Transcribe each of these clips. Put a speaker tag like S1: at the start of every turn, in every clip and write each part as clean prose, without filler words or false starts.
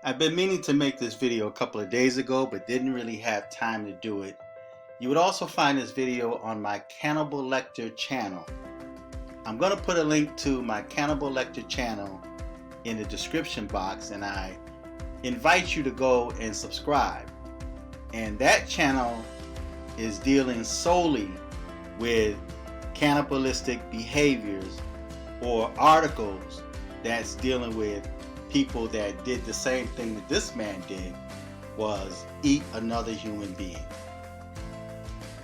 S1: I've been meaning to make this video a couple of days ago, but didn't really have time to do it. You would also find this video on my Cannibal Lector channel. I'm going to put a link to my Cannibal Lector channel in the description box, and I invite you to go and subscribe. And that channel is dealing solely with cannibalistic behaviors or articles that's dealing with people that did the same thing that this man did, was eat another human being.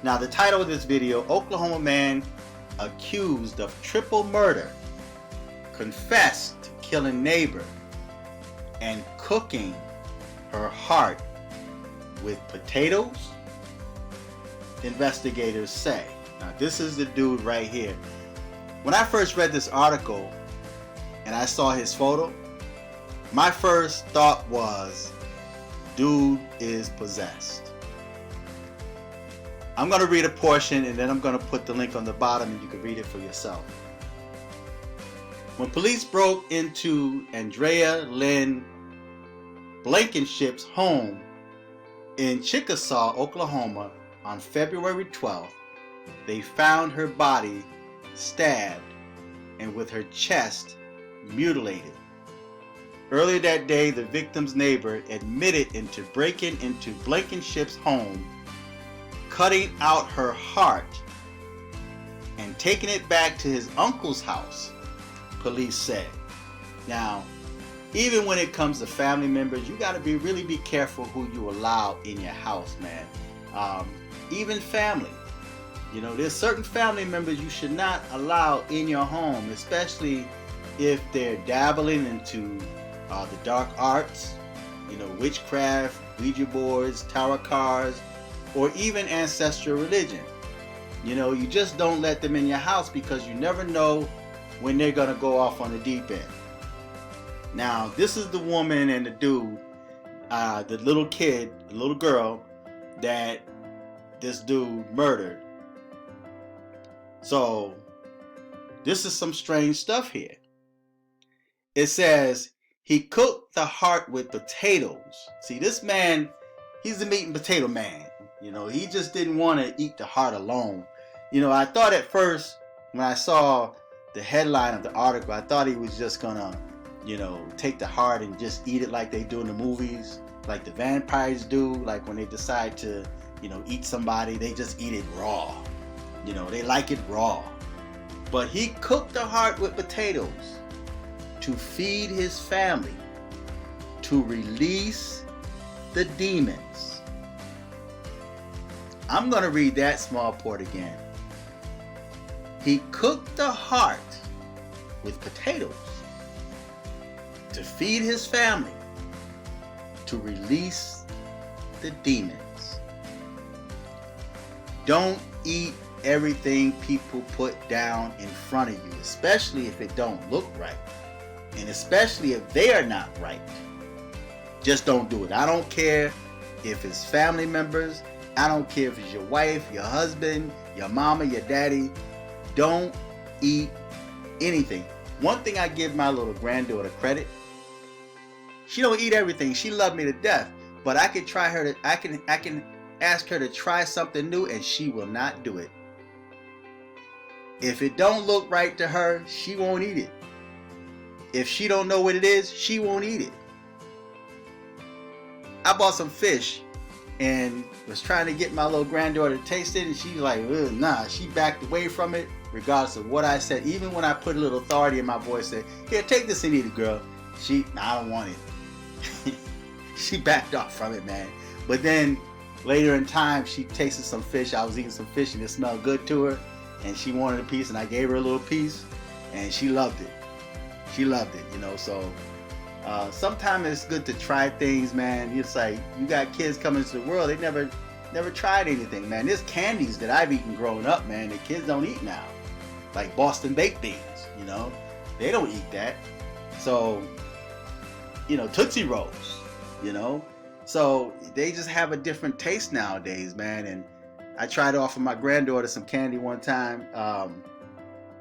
S1: Now, the title of this video: Oklahoma man accused of triple murder confessed to killing neighbor and cooking her heart with potatoes, investigators say. Now, this is the dude right here. When I first read this article and I saw his photo, my first thought was, dude is possessed. I'm going to read a portion and then I'm going to put the link on the bottom and you can read it for yourself. When police broke into Andrea Lynn Blankenship's home in Chickasaw, Oklahoma on February 12th, they found her body stabbed and with her chest mutilated. Earlier that day, the victim's neighbor admitted into breaking into Blankenship's home, cutting out her heart, and taking it back to his uncle's house, police said. Now, even when it comes to family members, you got to really be careful who you allow in your house, man. Even family. You know, there's certain family members you should not allow in your home, especially if they're dabbling into the dark arts, you know, witchcraft, Ouija boards, tarot cards, or even ancestral religion. You know, you just don't let them in your house because you never know when they're going to go off on the deep end. Now, this is the woman and the dude, the little kid, the little girl that this dude murdered. So, this is some strange stuff here. It says, he cooked the heart with potatoes. See, this man, he's the meat and potato man. You know, he just didn't want to eat the heart alone. You know, I thought at first, when I saw the headline of the article, I thought he was just gonna, you know, take the heart and just eat it like they do in the movies, like the vampires do. Like when they decide to, you know, eat somebody, they just eat it raw. You know, they like it raw. But he cooked the heart with potatoes to feed his family, to release the demons. I'm going to read that small part again. He cooked the heart with potatoes to feed his family, to release the demons. Don't eat everything people put down in front of you, especially if it don't look right. And especially if they are not right. Just don't do it. I don't care if it's family members. I don't care if it's your wife, your husband, your mama, your daddy. Don't eat anything. One thing I give my little granddaughter credit. She don't eat everything. She loved me to death. But I can try her to I can ask her to try something new and she will not do it. If it don't look right to her, she won't eat it. If she don't know what it is, she won't eat it. I bought some fish and was trying to get my little granddaughter to taste it, and she's like, nah. She backed away from it regardless of what I said. Even when I put a little authority in my voice, said, here, take this and eat it, girl. I don't want it. She backed off from it, man. But then later in time, she tasted some fish. I was eating some fish and it smelled good to her, and she wanted a piece, and I gave her a little piece, and she loved it. She loved it, you know. So sometimes it's good to try things, man. It's like you got kids coming into the world, they never tried anything, man. There's candies that I've eaten growing up, man, that kids don't eat now, like Boston baked beans. You know, they don't eat that. So, you know, Tootsie Rolls, you know, so they just have a different taste nowadays, man. And I tried to offer my granddaughter some candy one time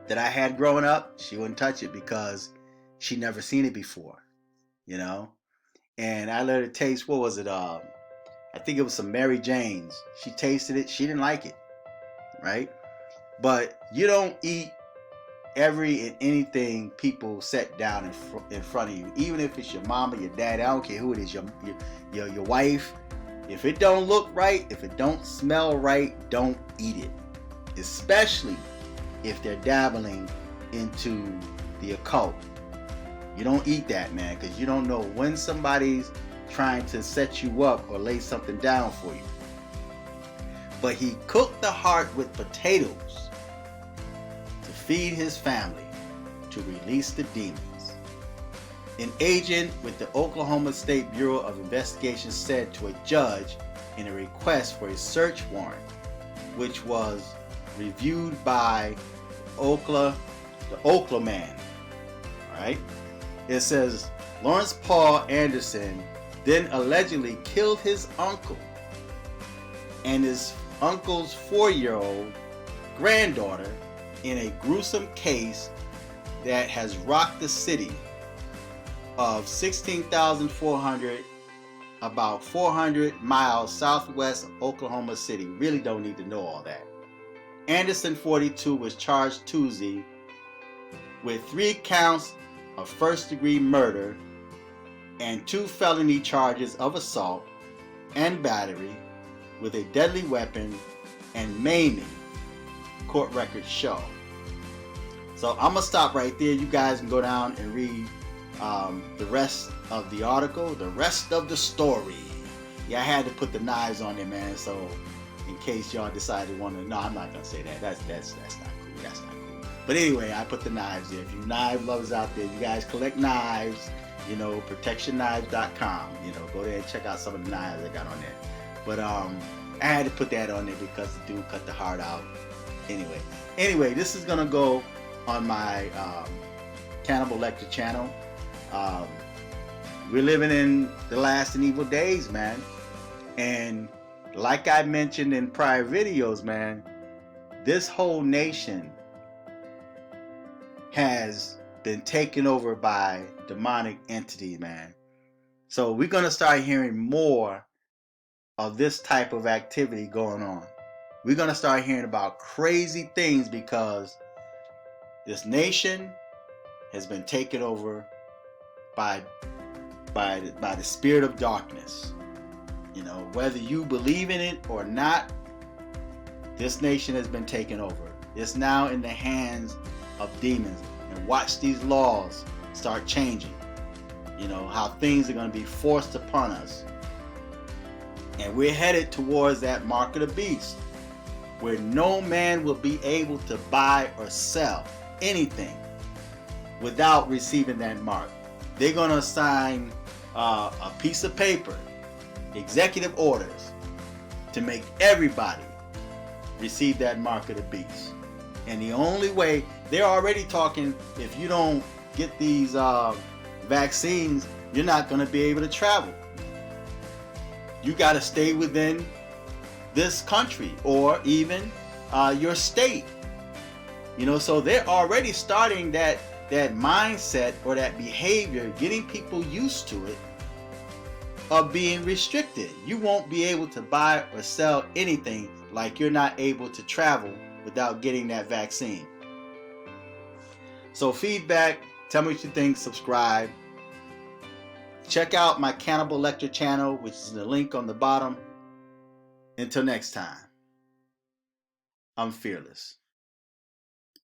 S1: that I had growing up. She wouldn't touch it because she never seen it before, you know. and I let her taste, what was it? I think it was some Mary Jane's. She tasted it. She didn't like it, right? But you don't eat every and anything people set down in front of you, even if it's your mama, your dad. I don't care who it is, your wife. If it don't look right, if it don't smell right, don't eat it. Especially if they're dabbling into the occult. You don't eat that, man, because you don't know when somebody's trying to set you up or lay something down for you. But he cooked the heart with potatoes to feed his family, to release the demons. An agent with the Oklahoma State Bureau of Investigation said to a judge in a request for a search warrant, which was reviewed by the Oklahoma man. All right? It says Lawrence Paul Anderson then allegedly killed his uncle and his uncle's 4-year-old granddaughter in a gruesome case that has rocked the city of 16,400, about 400 miles southwest of Oklahoma City. Really don't need to know all that. Anderson, 42, was charged Tuesday with 3 counts of first-degree murder and 2 felony charges of assault and battery with a deadly weapon and maiming, court records show. So I'm gonna stop right there. You guys can go down and read the rest of the article, the rest of the story. Yeah, I had to put the knives on there, man. So in case y'all decide to want to, no, I'm not gonna say that. That's not cool. That's not cool. But anyway, I put the knives there. If you knife lovers out there, you guys collect knives, you know, protectionknives.com. You know, go there and check out some of the knives I got on there. But I had to put that on there because the dude cut the heart out. Anyway, this is gonna go on my Cannibal Lector channel. We're living in the last and evil days, man. And like I mentioned in prior videos, man, this whole nation has been taken over by demonic entities, man. So we're going to start hearing more of this type of activity going on. We're going to start hearing about crazy things because this nation has been taken over by the spirit of darkness. You know, whether you believe in it or not, this nation has been taken over. It's now in the hands of demons. And watch these laws start changing. You know, how things are going to be forced upon us. And we're headed towards that mark of the beast, where no man will be able to buy or sell anything without receiving that mark. They're going to sign a piece of paper, executive orders, to make everybody receive that mark of the beast. And the only way, they're already talking, if you don't get these vaccines, you're not going to be able to travel. You got to stay within this country or even your state. You know, so they're already starting that mindset or that behavior, getting people used to it, of being restricted. You won't be able to buy or sell anything, like you're not able to travel without getting that vaccine. So feedback, tell me what you think, subscribe. Check out my Cannibal Lector channel, which is the link on the bottom. Until next time, I'm fearless.